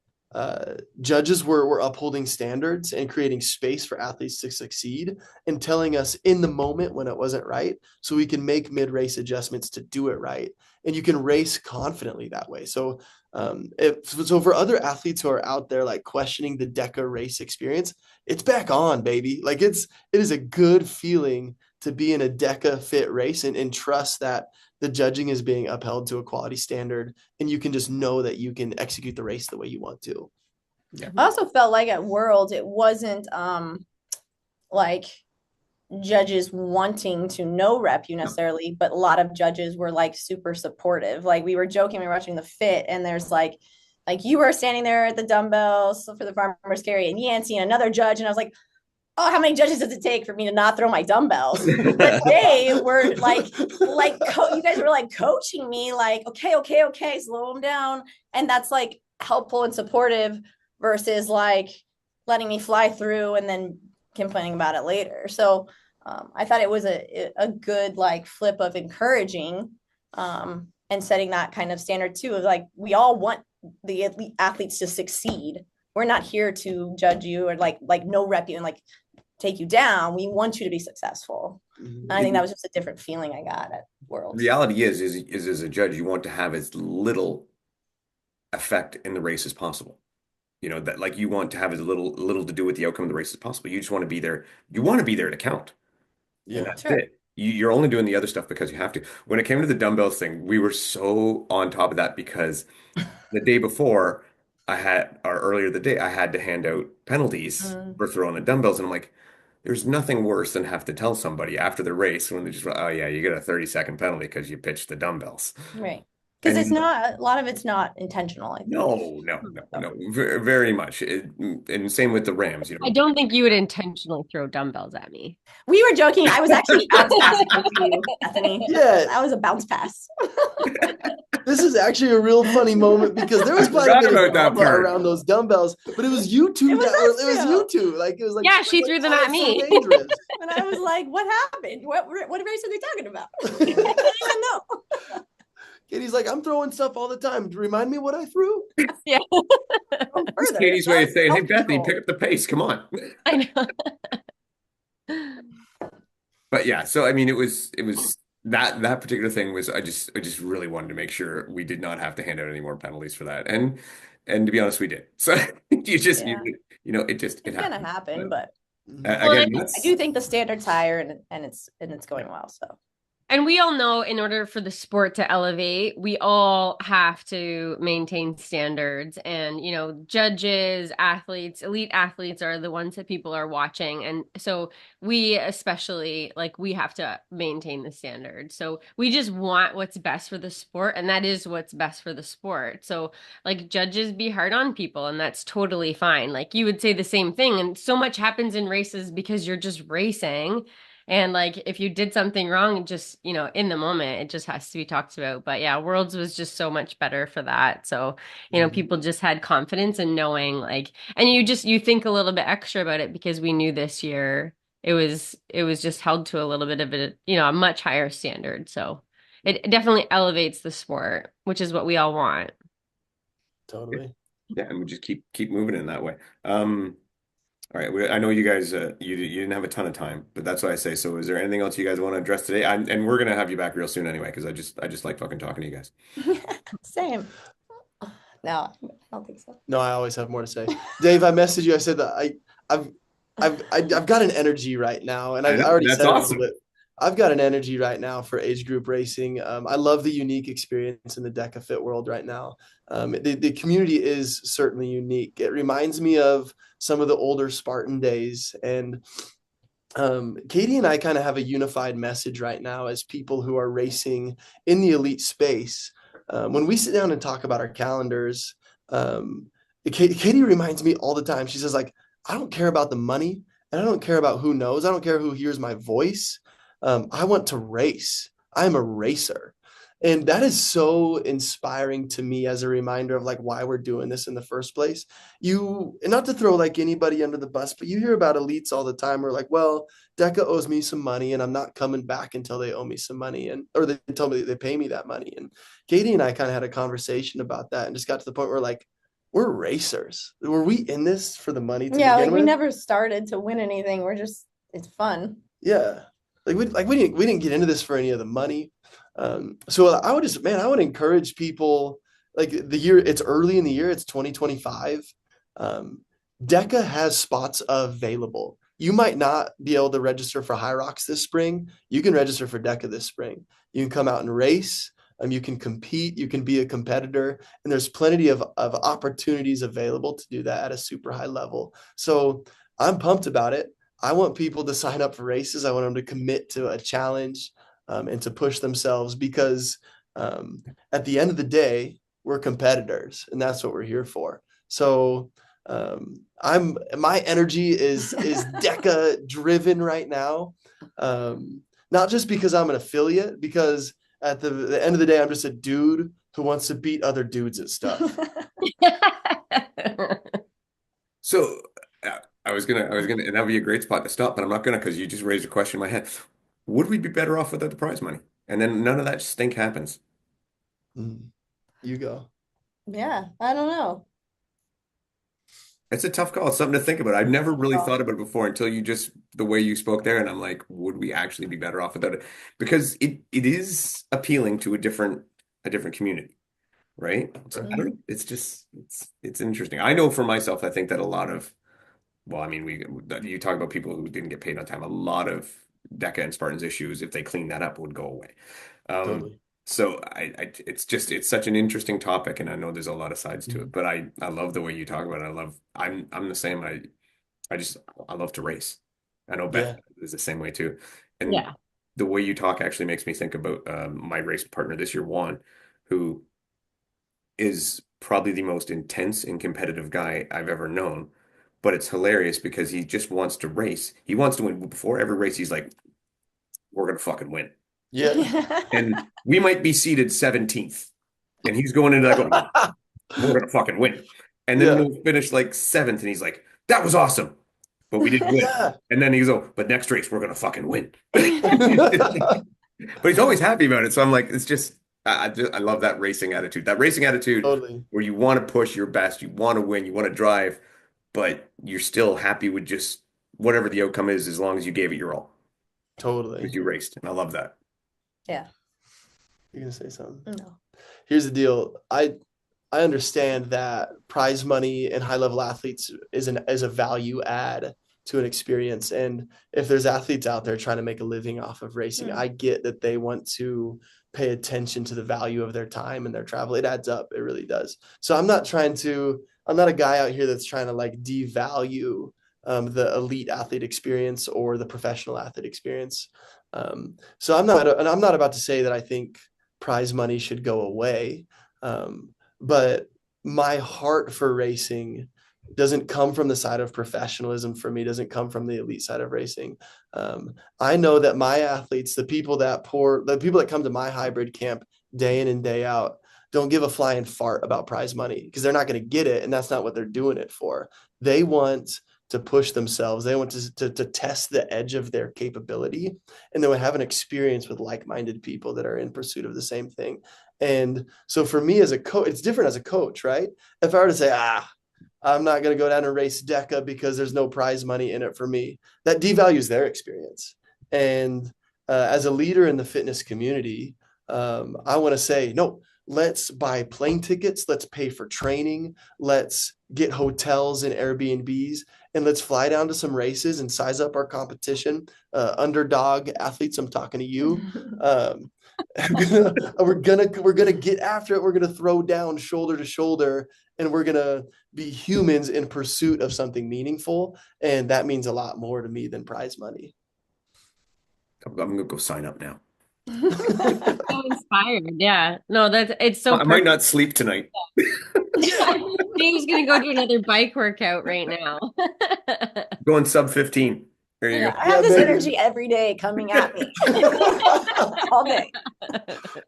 judges were upholding standards and creating space for athletes to succeed and telling us in the moment when it wasn't right, so we can make mid-race adjustments to do it right. And you can race confidently that way. So for other athletes who are out there like questioning the Deca race experience, it's back on, baby. Like it is a good feeling to be in a Deca fit race and trust that the judging is being upheld to a quality standard, and you can just know that you can execute the race the way you want to. Yeah. I also felt like at Worlds, it wasn't like judges wanting to no rep you necessarily, but a lot of judges were like super supportive. Like we were joking, we were watching the fit, and there's like you were standing there at the dumbbells for the farmer's carry and Yancey and another judge, and I was like, oh, how many judges does it take for me to not throw my dumbbells? But they were like you guys were like coaching me, like, okay, slow them down. And that's like helpful and supportive versus like letting me fly through and then complaining about it later. So I thought it was a good like flip of encouraging and setting that kind of standard too, of like, we all want the elite athletes to succeed. We're not here to judge you or like no rep you and like take you down. We want you to be successful. And I think that was just a different feeling I got at Worlds. Reality is as a judge, you want to have as little effect in the race as possible. You know, that like you want to have as little to do with the outcome of the race as possible. You just want to be there. You want to be there to count. Yeah, and that's it. You're only doing the other stuff because you have to. When it came to the dumbbells thing, we were so on top of that because the day before earlier the day, I had to hand out penalties for throwing the dumbbells. And I'm like, there's nothing worse than have to tell somebody after the race when they just, oh yeah, you get a 30-second penalty because you pitched the dumbbells. Right. Because it's not, a lot of it's not intentional. I think. No, very much. And same with the Rams. You know, I don't think you would intentionally throw dumbbells at me. We were joking. I was actually bounce passing to you, Bethany. Yeah. That was a bounce pass. This is actually a real funny moment because there was quite a bit of drama around those dumbbells, but it was you two. It was you two. Like it was like, yeah, she threw them at me. So and I was like, "What happened? What race are they talking about?" I didn't even know. Katie's like, I'm throwing stuff all the time. Remind me what I threw. Yeah. That's Katie's way of saying, "Hey, Bethany, pick up the pace. Come on." I know. But yeah, so I mean, it was that particular thing was I just really wanted to make sure we did not have to hand out any more penalties for that, and to be honest, we did. So you just you know it's gonna happen, but again, I do think the standard's higher and it's going well. So. And we all know in order for the sport to elevate, we all have to maintain standards. And, you know, judges, athletes, elite athletes are the ones that people are watching. And so we especially, like, we have to maintain the standards. So we just want what's best for the sport. And that is what's best for the sport. So, like, judges be hard on people, and that's totally fine. Like, you would say the same thing. And so much happens in races because you're just racing. And like, if you did something wrong, just, you know, in the moment, it just has to be talked about. But yeah, Worlds was just so much better for that. So, you know, people just had confidence in knowing like, and you think a little bit extra about it because we knew this year it was just held to a little bit of a, you know, a much higher standard. So it definitely elevates the sport, which is what we all want. Totally. Yeah. And we just keep moving in that way. All right. I know you guys, you didn't have a ton of time, but that's what I say. So is there anything else you guys want to address today? And we're going to have you back real soon anyway, because I just like fucking talking to you guys. Same. No, I don't think so. No, I always have more to say. Dave, I messaged you. I said that I've got an energy right now, and I I know, already that's said it a little awesome. bit. I've got an energy right now for age group racing. I love the unique experience in the Deca Fit world right now. The community is certainly unique. It reminds me of some of the older Spartan days, and Katie and I kind of have a unified message right now as people who are racing in the elite space. When we sit down and talk about our calendars, um, Katie reminds me all the time. She says, like, I don't care about the money, and I don't care about who knows. I don't care who hears my voice. I want to race. I'm a racer. And that is so inspiring to me as a reminder of like why we're doing this in the first place. You, and not to throw like anybody under the bus, but you hear about elites all the time. We're like, well, Deca owes me some money and I'm not coming back until they owe me some money, and or they tell me they pay me that money. And Katie and I kind of had a conversation about that and just got to the point where like we're racers. Were we in this for the money to Yeah, begin like we with? never started to win anything. It's fun. Yeah. We didn't get into this for any of the money. So I would just, man, I would encourage people like the year, it's early in the year, it's 2025. Um, DECA has spots available. You might not be able to register for High Rocks this spring. You can register for DECA this spring. You can come out and race. You can compete, you can be a competitor, and there's plenty of opportunities available to do that at a super high level. So I'm pumped about it. I want people to sign up for races. I want them to commit to a challenge, and to push themselves because um, at the end of the day, we're competitors, and that's what we're here for. So I'm my energy is DECA driven right now, not just because I'm an affiliate, because at the end of the day, I'm just a dude who wants to beat other dudes at stuff. So I was gonna, and that'd be a great spot to stop, but I'm not gonna because you just raised a question in my head. Would we be better off without the prize money? And then none of that stink happens. Mm, you go. Yeah, I don't know. It's a tough call. It's something to think about. I've never really Well, thought about it before until you just the way you spoke there, and I'm like, would we actually be better off without it? Because it is appealing to a different community, right? So I don't know. mhm. It's just it's interesting. I know for myself, I think that a lot of well, I mean, you talk about people who didn't get paid on time. A lot of DECA and Spartans issues, if they clean that up, would go away. Totally. So it's just it's such an interesting topic, and I know there's a lot of sides to it. Mhm. But I love the way you talk about it. I'm the same. I just I love to race. I know Beth Yeah. is the same way too. And Yeah. the way you talk actually makes me think about my race partner this year, Juan, who is probably the most intense and competitive guy I've ever known. But it's hilarious because he just wants to race. He wants to win. Before every race, he's like, we're gonna fucking win. Yeah. And we might be seated 17th. And he's going into that going, we're gonna fucking win. And then Yeah. we'll finish like seventh, and he's like, that was awesome. But we didn't win. Yeah. And then he's oh, but next race we're gonna fucking win. But he's always happy about it. So I'm like, it's just I love that racing attitude. That racing attitude Totally. where you want to push your best, you want to win, you want to drive, but you're still happy with just whatever the outcome is as long as you gave it your all. Because Totally. you raced. And I love that. Yeah, You're gonna say something. no. Here's the deal. I understand that prize money and high level athletes is a value add to an experience. And if there's athletes out there trying to make a living off of racing, I get that they want to pay attention to the value of their time and their travel. It adds up. It really does. So I'm not a guy out here that's trying to like devalue the elite athlete experience or the professional athlete experience. So I'm not about to say that I think prize money should go away. But my heart for racing doesn't come from the side of professionalism for me, doesn't come from the elite side of racing. I know that my athletes, the people that come to my hybrid camp day in and day out, don't give a flying fart about prize money because they're not going to get it. And that's not what they're doing it for. They want to push themselves. They want to test the edge of their capability, and then have an experience with like-minded people that are in pursuit of the same thing. And so for me as a coach, it's different as a coach, right? If I were to say, I'm not going to go down and race DECA because there's no prize money in it for me, that devalues their experience. And as a leader in the fitness community, I want to say, no, let's buy plane tickets, let's pay for training, let's get hotels and Airbnbs, and let's fly down to some races and size up our competition. Underdog athletes, I'm talking to you. We're gonna get after it. We're gonna throw down shoulder to shoulder, and we're gonna be humans in pursuit of something meaningful. And that means a lot more to me than prize money. I'm gonna go sign up now. So inspired. Yeah. No, it's so I might not sleep tonight. Dave's gonna go do another bike workout right now. Going sub 15. There you Yeah, go. I have Yeah, this man. energy every day coming at me all day.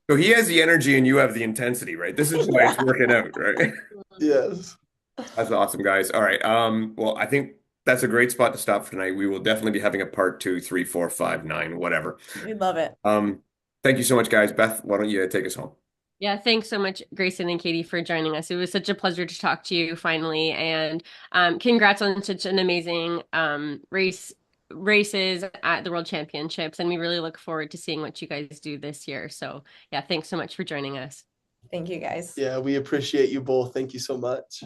So he has the energy and you have the intensity, right? This is why it's working out, right? Yes. That's awesome, guys. All right. Well, I think that's a great spot to stop for tonight. We will definitely be having a part 2, 3, 4, 5, 9, whatever. We love it. Thank you so much, guys. Beth, why don't you take us home? Yeah, thanks so much, Grayson and Katie, for joining us. It was such a pleasure to talk to you finally, and congrats on such an amazing races at the World Championships. And we really look forward to seeing what you guys do this year. So, yeah, thanks so much for joining us. Thank you, guys. Yeah, we appreciate you both. Thank you so much.